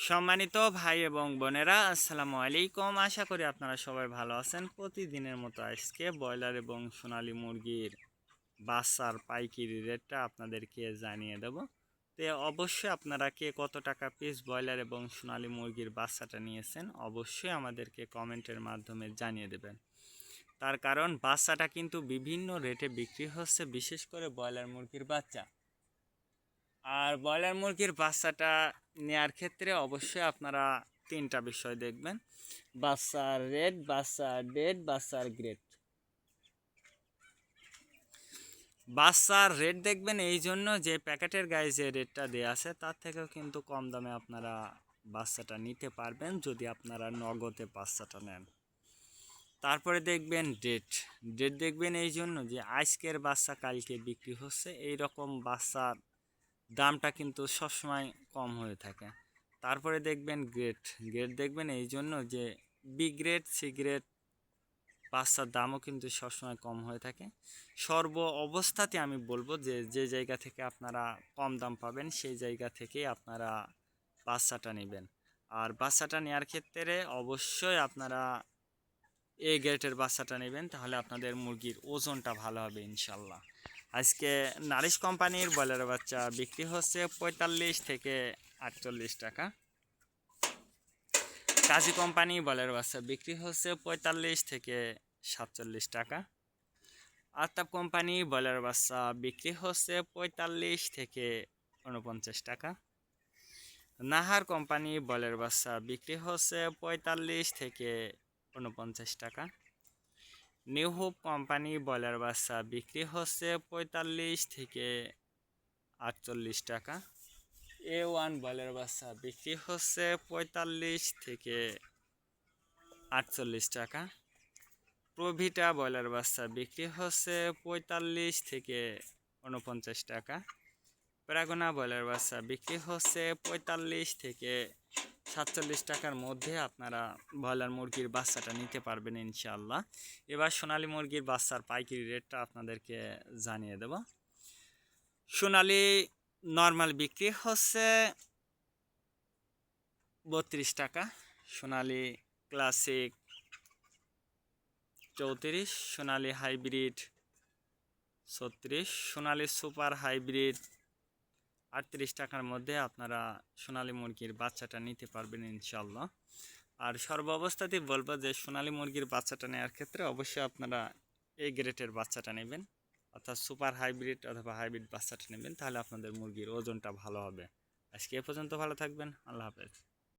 সম্মানিত ভাই এবং বোনেরা, আসসালামু আলাইকুম। আশা করি আপনারা সবাই ভালো আছেন। প্রতিদিনের মতো আজকে ব্রয়লার এবং সোনালী মুরগির বাচ্চার পাইকারি রেটটা আপনাদেরকে জানিয়ে দেব। তো অবশ্যই আপনারা কে কত টাকা পিস ব্রয়লার এবং সোনালী মুরগির বাচ্চাটা নিয়েছেন অবশ্যই আমাদেরকে কমেন্টের মাধ্যমে জানিয়ে দেবেন। তার কারণ বাচ্চাটা কিন্তু বিভিন্ন রেটে বিক্রি হচ্ছে, বিশেষ করে ব্রয়লার মুরগির বাচ্চা। আর ব্রয়লার মুরগির বাচ্চাটা নেয়ার ক্ষেত্রে অবশ্যই আপনারা তিনটা বিষয় দেখবেন: বাচ্চার রেট, বাচ্চার ডেট, বাচ্চার গ্রেড। বাচ্চার রেট দেখবেন এই জন্য যে প্যাকেটের গায়ে যে রেটটা দেওয়া আছে তার থেকেও কিন্তু কম দামে আপনারা বাচ্চাটা নিতে পারবেন যদি আপনারা নগদে বাচ্চাটা নেন। তারপরে দেখবেন ডেট। ডেট দেখবেন এই জন্য যে আজকের বাচ্চা কালকে বিক্রি হচ্ছে, এই রকম বাচ্চার দামটা কিন্তু সবসময় কম হয়ে থাকে। তারপরে দেখবেন গ্রেড। গ্রেড দেখবেন এই জন্য যে বি গ্রেড, সি গ্রেড বাচ্চার দামও কিন্তু সবসময় কম হয়ে থাকে। সর্ব অবস্থাতে আমি বলবো যে যে জায়গা থেকে আপনারা কম দাম পাবেন সেই জায়গা থেকেই আপনারা বাচ্চাটা নেবেন। আর বাচ্চাটা নেওয়ার ক্ষেত্রে অবশ্যই আপনারা এ গ্রেডের বাচ্চাটা নেবেন, তাহলে আপনাদের মুরগির ওজনটা ভালো হবে ইনশাল্লাহ। আজকে নারিশ কোম্পানির ব্রয়লার বাচ্চা বিক্রি হচ্ছে 45 থেকে 48 টাকা। কাজী কোম্পানি ব্রয়লার বাচ্চা বিক্রি হচ্ছে 45 থেকে 47 টাকা। আতাপ কোম্পানি ব্রয়লার বাচ্চা বিক্রি হচ্ছে 45 থেকে 49 টাকা। নাহার কোম্পানি ব্রয়লার বাচ্চা বিক্রি হচ্ছে 45 থেকে 49 টাকা। নিউ হোপ কোম্পানি ব্রয়লার বাচ্চা বিক্রি হচ্ছে 45 থেকে 48 টাকা। A1 ব্রয়লার বাচ্চা বিক্রি হচ্ছে 45 থেকে 48 টাকা। প্রভিটা ব্রয়লার বাচ্চা বিক্রি হচ্ছে 45 থেকে 49 টাকা। প্রাগনা ব্রয়লার বাচ্চা বিক্রি হচ্ছে 45 থেকে 47 টাকার মধ্যে আপনারা ব্রয়লার মুরগির বাচ্চাটা নিতে পারবেন ইনশাআল্লাহ। এবার সোনালী মুরগির বাচ্চার পাইকারি রেটটা আপনাদেরকে জানিয়ে দেব। সোনালী নর্মাল বিক্রি হচ্ছে 32 টাকা, সোনালী ক্লাসিক 34, সোনালী হাইব্রিড 36, সোনালী সুপার হাইব্রিড 38 টাকার মধ্যে আপনারা সোনালী মুরগির বাচ্চাটা নিতে পারবেন ইনশাল্লাহ। আর সর্বাবস্থাতেই বলবো যে সোনালী মুরগির বাচ্চাটা নেওয়ার ক্ষেত্রে অবশ্যই আপনারা এই গ্রেডের বাচ্চাটা নেবেন, অর্থাৎ সুপার হাইব্রিড অথবা হাইব্রিড বাচ্চাটা নেবেন, তাহলে আপনাদের মুরগির ওজনটা ভালো হবে। আজকে এ পর্যন্ত, ভালো থাকবেন, আল্লাহ হাফেজ।